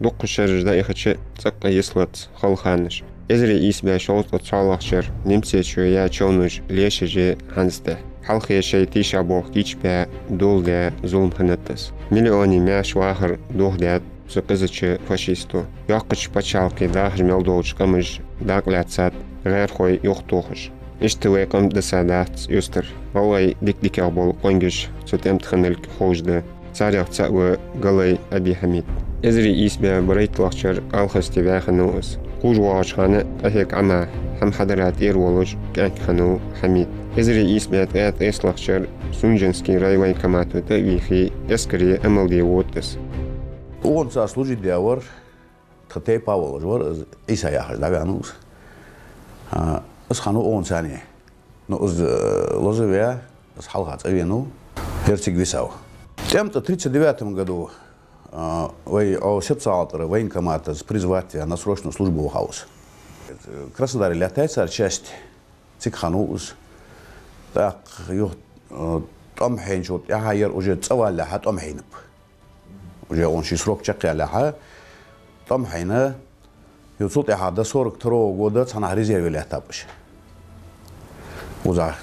دق الشرج دا إخدش تسقى يسلط خلخانش إزري إسبا شوط وطالخشر نمسي شوية شونج ليشجي هنسته حلقة شيء تيشا بوخ كيش با دول دا ظلم خنتس مليوني ماش واخر دوخ دات سقزتش فاشيستو يقش بچالكي داخل ملدولش قمج داق لاتسات غير خوي يختوخش اشتوي قم دسادات يستر والله ديك أبول قنجش ستمت خنلك خوش دا ساريق تساوى قلي أبي حميد إزري إسبا بريت لخشر ألخستي باخنوس قوج واش خانة أهيك عما هم حضرات إيرولوش كان خنو حميد إزري إسبا تقات إس لخشر سونجنسكي رايوان كماتو تأويخي إسكري أمل دي ووتس Он служит диавор, тхтей Павел, жвор Исаяхаш, да вянус. С хану он сани, но с лозовия, с халхат авину, Герцог Висау. В 1939 году сепцаатор военкомата призвать на срочную службу в хаус. Краснодар летается часть цикханус, так там хенчут, я хайер уже цавалля хат хейнп. уже он ши срок чакя лаха там хайна юсут я хада 42 года цана резерве летапыш уза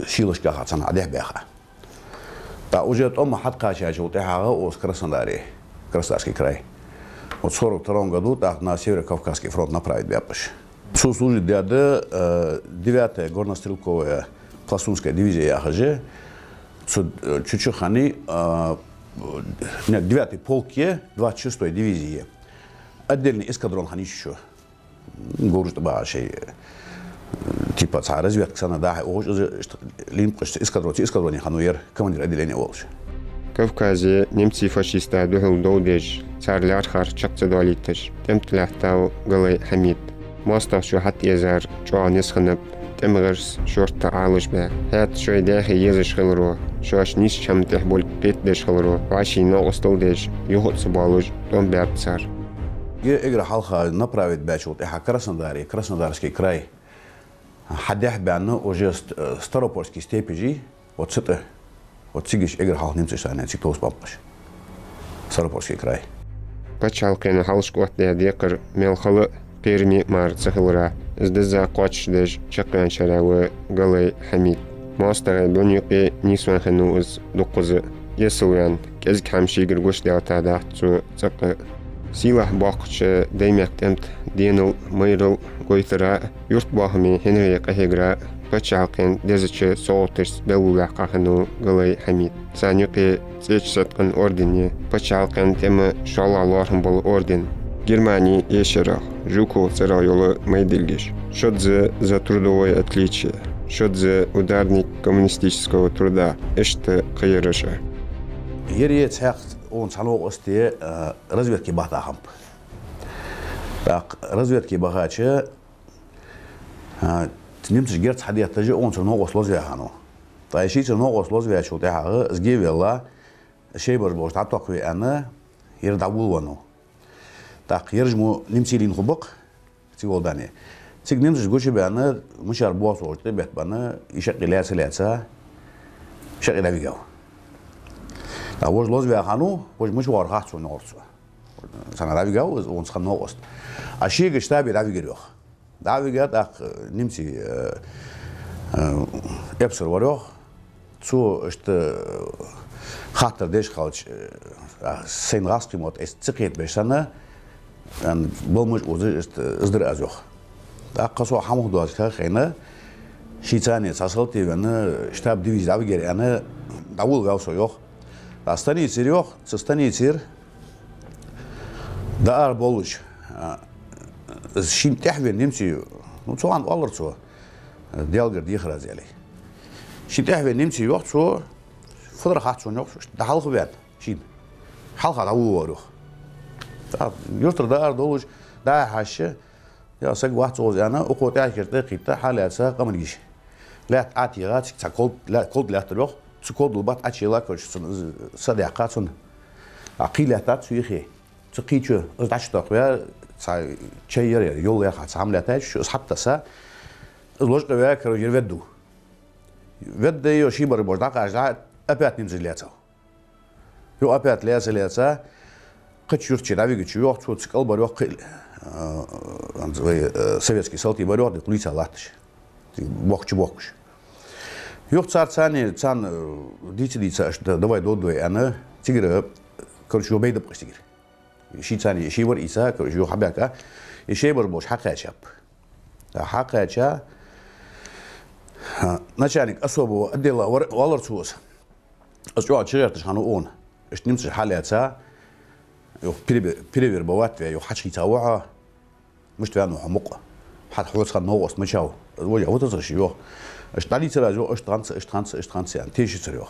силошка хацана адебеха та уже там хат кача жут я os Краснодарский край вот 42 году так на Северо-Кавказский фронт направить бяпыш служит дяда 9-я горнострелковая пластунская дивизия яхаже чучухани 9-й полке 26-й дивизии. Отдельный эскадрон ханищу. Говорит, башей типа царь разведка sana да, уже лимпш эскадроне хануер командир отделения Волш. Кавказе немцы фашисты духал доудеж царлар хар чакцы дуалитыш. Темтлахтау галай хамид. Мостав шо хат езар чуанес ханып تمغرس شورت عالش به هات شوي داخل يزش خلرو شوش نيش شم تحبول قيت دش خلرو وعشي ناقص دش يهود سبالوج دون بيبتسار إجرا حلقة направить бачут إحنا Краснодарский край حدح بأنه وجه ستاروبولسكي степежи вот это вот сигиш إجرا حلقة немцы сами цитос папаш ستاروبولسكий край بچالقين حلش قوت ديقر ملخلق قيرمي مارت خلرا ازدزا قوتش دج شقيان شراوة قلي حميد ماستغي بنيقي نيسوان خنوز دقوز يسويان كز كامشي قرقوش ديوتا داحتو تقى سيلاح باقش دايميق تمت دينل ميرل قويترا يورت باهمي هنري قهيقرا بچالقين دزچ صوتش بلولا قاخنو قلي حميد سانيقي تيش ستقن اورديني بچالقين تم شالا لارهم بول اوردين Германии Ешерах, Жуку Царайола Майдельгиш. Шодзе за трудовое отличие. Шодзе ударник коммунистического труда. Эште Кайраша. Ерие цех он саног осте разведки бахтахамп. Так, разведки бахаче немцы герц хадиятаже он саног ослозвяхану. Та еши саног ослозвяху тахага сгевела шейбар бош татакви ана ердавулвану. Так, ержму немцилин хубок, циголдане. Циг немциш гучи бана мушар буас орте бет бана ишак ляца шак давигал. Та вож лозвя хану, вож муш вар хатсу норсу. Сана давигал он сан ност. А шиге штаби давигерох. Давига так немци эпсер варох. Цу что хатер деш халч сен раскимот эс цикет бешана أن بلمج وزير إصدر أزوخ. أقصى حمود دوازك خينا شيء ساسلتي وأنا شتاب ديفيز دافجر أنا داول غاوسو يوخ. داستاني يصير يوخ تستاني يصير دار بولش. شيء تحوي نمشي نصوان والله صو ديالجر ديخرز عليه. شيء تحوي نمشي يوخ صو فدر خاطر يوخ ده حلقة بعد شيء حلقة داول وروخ. يوتر دار دولج دا حاشة يا سق واحد صوز أنا أقوى عشرة قطة حالة سا قمريش لا تعطيات تقول لا كود لا تروح تقول البات أشياء كوش صديقات سن عقيلة تاتسويخي تقيتشو أزدعش تقوى سا شيء يول يا خات عملة تاش حتى سا الوجه قوي كروجر ود يوشي بربوش داك أجزاء أبيات نمزج لياتو يو أبيات لياتو Хоть юрчи равиги чуёк, цу цикл барёк советский салти барёк, да полиция латыш. Бокч. Ёк царцани цан дица, что давай додой, она тигра, короче, убейда постигер. Шицани, шивар иса, короче, ёк хабяка, и шейбар бош хакачап. Хакача, начальник особого отдела Валарцус, что очередь шану он, что немцы халяца, перевербовать, я хачки тауа, мش твяну хамука, хат хвост хан новост мачау, вот это шиё, что лица жо, штранцы, теши царё.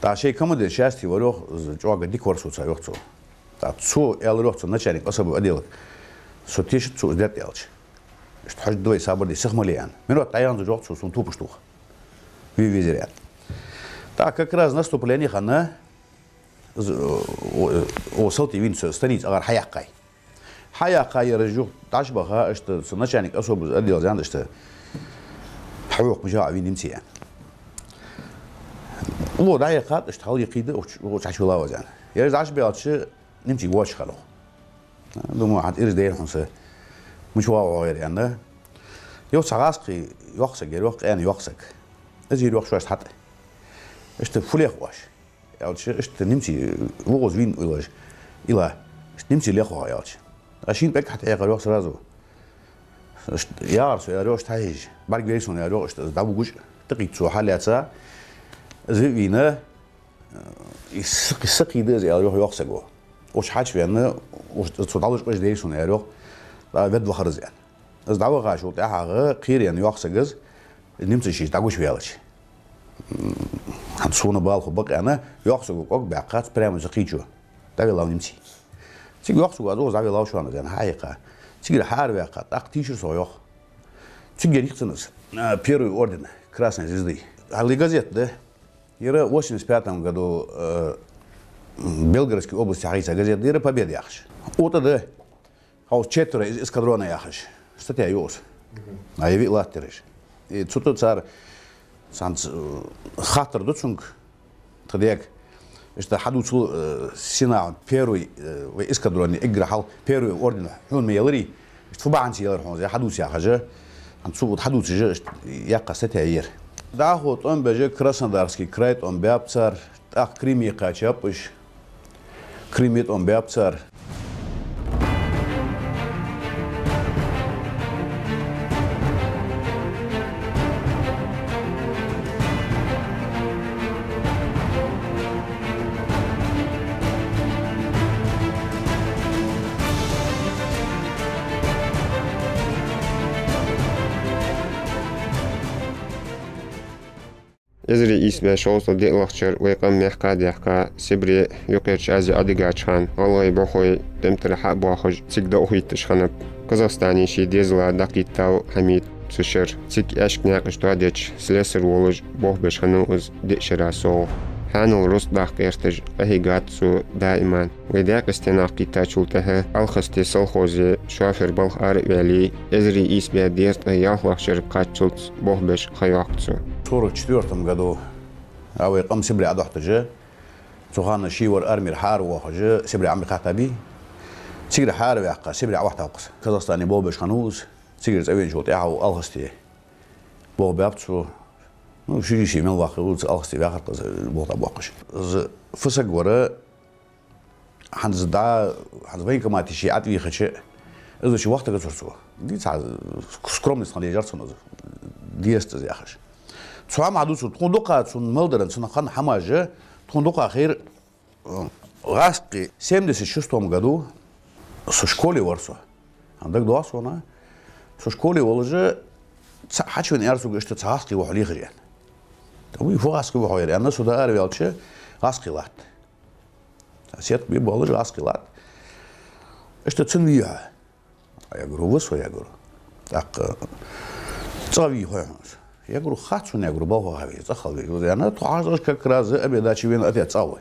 Та шей команды счастье ворох, жога дикварсу царёхцу. Та цу элрохцу начальник особого отдела, что теши цу сдет ялч. Что хаж двое сабрди сахмалиан. Минут таян жохцу сун тупуштух. Вивизерят. Так как раз наступление хана о салти винцо станиц агар хаякай. Хаякай режу ташбаха, что начальник особо отдел зан, что хавок мжа винимсия. Вот да я хат, что хал якиды о чачула вазан. Я зашбиалчы немчи гоч хало. Думаю, хат ирдейр хонсе مش واو غير يعني يوصل عاسقي يوخسك يعني يوخسك أزيد يوخ شوية حتى إشت فليخ واش يعني إشت نمشي وغوز وين ولاش إلا إشت نمشي ليخوا يعني عشان بك حتى يغير يوخس رازو إشت يارس يا روش تايج بعد جيسون يا روش دابو جوش تقيت سو حالاتها زي وينا يسقي ده زي يروح يوخسك وش حاجة يعني وش تصدقش إيش جيسون يا روح ود وخرز يعني از دعوة غاشو تاعها قير يعني يوخسجز نمت شيء تاعوش فيالش هنصونه بالخو بق أنا يوخسجو قق بعقات بريم زقيجو تابي الله نمتي تيجي يوخسجو هذا زاوية الله شو أنا يعني حقيقة تيجي الحار بعقات أكتيشر صياخ تيجي يختنس بيرو أوردن كراسن زيدي على газет ده يرى 85 году Белгородской области Хаиса газет يرى победы яхш вот ده هاو четверо из эскадрона яхаш. Статья юз. А я видел аттериш. И тут цар санц хатер дочунг. Тадек. Что хадуцу сина первый в эскадроне играл первый орден. Он мейлри. Что фубанти ялр хон. Я хадуц яхажа. Анцу хадуц же яка статья ер. Да вот он беже Краснодарский край он бяпцар. Так Крим качапыш. Кримит он бяпцар. إزري إسبة شوصل دي لخشر ويقام محكا ديحكا سبري يقيرش أزي أدقاج خان والله يبوخوي دمتر حق بوخج تيقدا أخوي تشخنب قزاقستاني شي ديزلا دقيتاو حميد تشر تيك أشك ناقش دواديش سلسر ولج بوخ بشخنوز ديشرا سوغ حانو الرس داق يرتج أهيقاتسو دائما ويداق استناق كتاچولتها الخستي سلخوزي شوافر بالخ آرق والي إزري إسبة ديرت أياخ لخشر قاتشولت بوخ بش خياقتسو в 1944 году أويقام سبري عدوحتجه سوخان شيور أرمير حار وخجه سبري عمي خاتبي سيجري حار ويقا سبري عوحت أوقس كازاستاني بوبش خانوز سيجري زوين شوت يعو ألغستي بوبابتسو نو شيشي من واقع ولز ألغستي بياخر قز بوطا بوقش فسق ورا حنز دا حنز بين كماتي شي عدوي خشي إذا شي وقت قصرسو دي تعز سكرومنس خاني جارسون دي استز ياخش سوام عدوسو تخندقة سون ملدرن سون خان حماجة تخندقة خير غاسقي 76 году со школы ворсо عندك دواسونا со школы ولجة حشون يارسو قشت غاسقي وحلي خريان توي فو غاسقي وحوير أنا سودا أربي على غاسقي لات سيات بيبو ولجة غاسقي لات قشت تسنويها يا جرو وسو يا جرو تاق تصاوي هو я говорю, хатсу не говорю, балхаве, захалве. Она тоже как раз обедачи вин отец авой.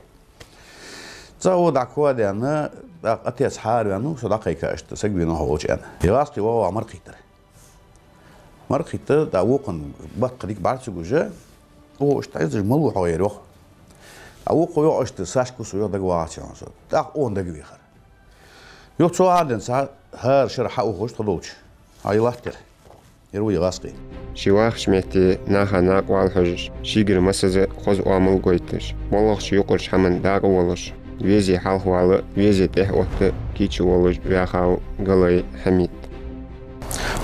Цао дакуаде она отец харви, ну сюда кайка, что сегвино хавочен. И ласки вова маркитер. Маркитер да вокон баткадик барцу гуже. О, что это же малу хаверо. А воко я что сашку сую дагвачан. Так он дагвихар. Yok çoğu adın sa her şey ha hoş tadolç. Aylat gel. Yeruy gasqi. شواخ شمتي ناها ناق والحج شيجر مسزة خوز وامل قويتش والله شيوقرش حمن داق ولش ويزي حال حوالة ويزي تح وقت كيتش ولش وياخاو قلي حميد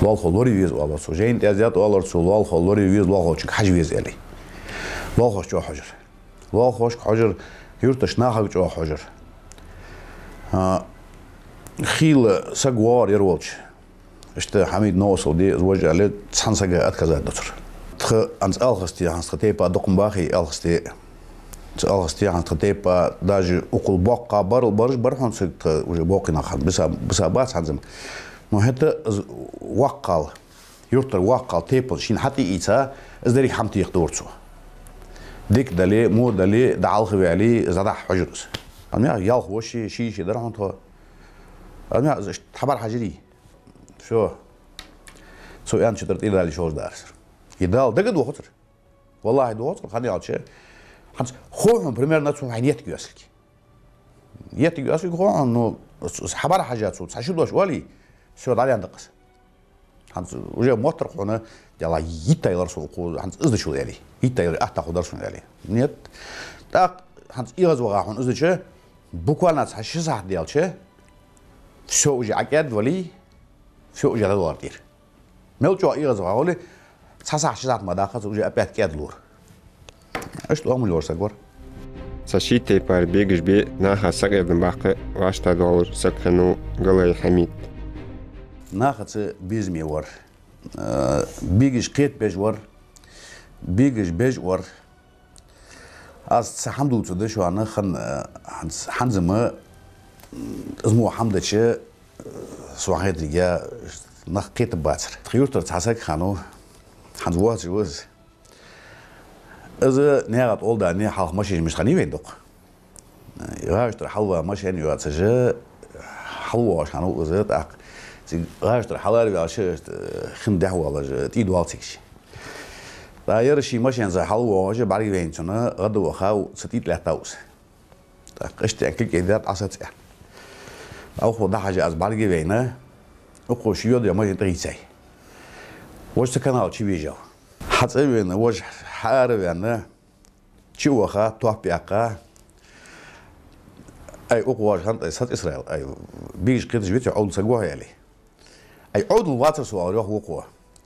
Lol xolori viz olar so. Jein teziyat olar so lol xolori viz lol xoch haj viz eli. Lol xoch jo hajır. Lol xoch hajır yurtaş na haj jo hajır. Ha خيل سجوار يروج işte Hamid Nosol diye zvojalı sansaga atkazadır. Tı ans alğıstı hans tepa dokunbahi alğıstı alğıstı hans tepa даже около бокка барış бархан sıktı уже бокина хан bisa bas hanzım. No hette wakkal yurtlar wakkal tepa şin hati isa izderi hamti yaqdursu. Dik dali mu dali dal khwali zadah hujrus. Ama ya hoşi şi درهم تو أنا حبر حجري شو أنا شطرت إلى اللي شوز دارس يدال دقد وخطر والله دوخطر خلني على شيء خمس خوهم بريمير ناتسو عينيت جواسلك يت جواسلك هو إنه حبر حاجات صوت ساشيل دوش ولي شو داري عندقس خمس وجا موتر هنا يلا يتايلر سو قو خمس إزد شو يعني يتايلر أحتاج درس يعني نيت تاق خمس إيغاز وراهم إزد شيء بكوال ناس حشي صح ديال شيء все уже акад вали все уже доллар мелчо иraz вали саса шизат мадахаз уже опять кадлур что амулор сагор ساشيتي بار بيجش بي ناها سقيدن باقي واشتا دولار سكنو قلي حميد ناخذ بيزمي ور بيجش قيت بجور بيجش بجور از الحمد لله شو انا خن حنزمه اسمه حمدتش سواحد رجع نقيت باتر خيورتر تحسك خانو حنزوات جوز إذا نيجات أول ده نيجا حلق ماشي مش خني وين دق غاشتر حلوة ماشي يعني يوات سجى حلوة عشانو إذا تأك غاشتر حلال بيعش خنده ولا تيدوال تكشي داير شيء ماشي زي حلوة وجه بعدي وين شنو غدو وخاو ستيت لحتاوس تأكشت أكل كذا عصت أو خد حاجة از بعدي وينه أو شيء يا ماشي تريسي وش كانال شيء بيجاو حتى وين وش حار وينه شو وخا توابيعك أي أقوى كانت سات إسرائيل أي بيج كده جبت عود سجوها يلي أي عود الواتر سوى ريح وقوة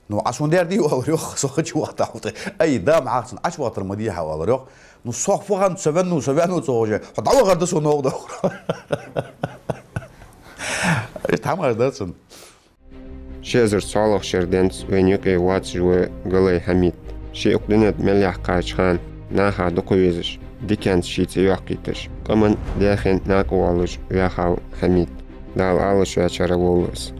نو عشان دير دي وريح سوخت شو وقت عود أي دام عاصن عش وقت المديح وريح نو صح فوقان سبنو توجه حتى غير دسو نوض إيش تعمل درسن شيزر صالح شردنس وينيوكي واتس جو قلي حميد شي اقدنت مليح قاش خان ناها دقويزش دي كانت شي تيوحكيتش كمان داخن ناقوالش وياخاو حميد دال آلش ويا شارولوس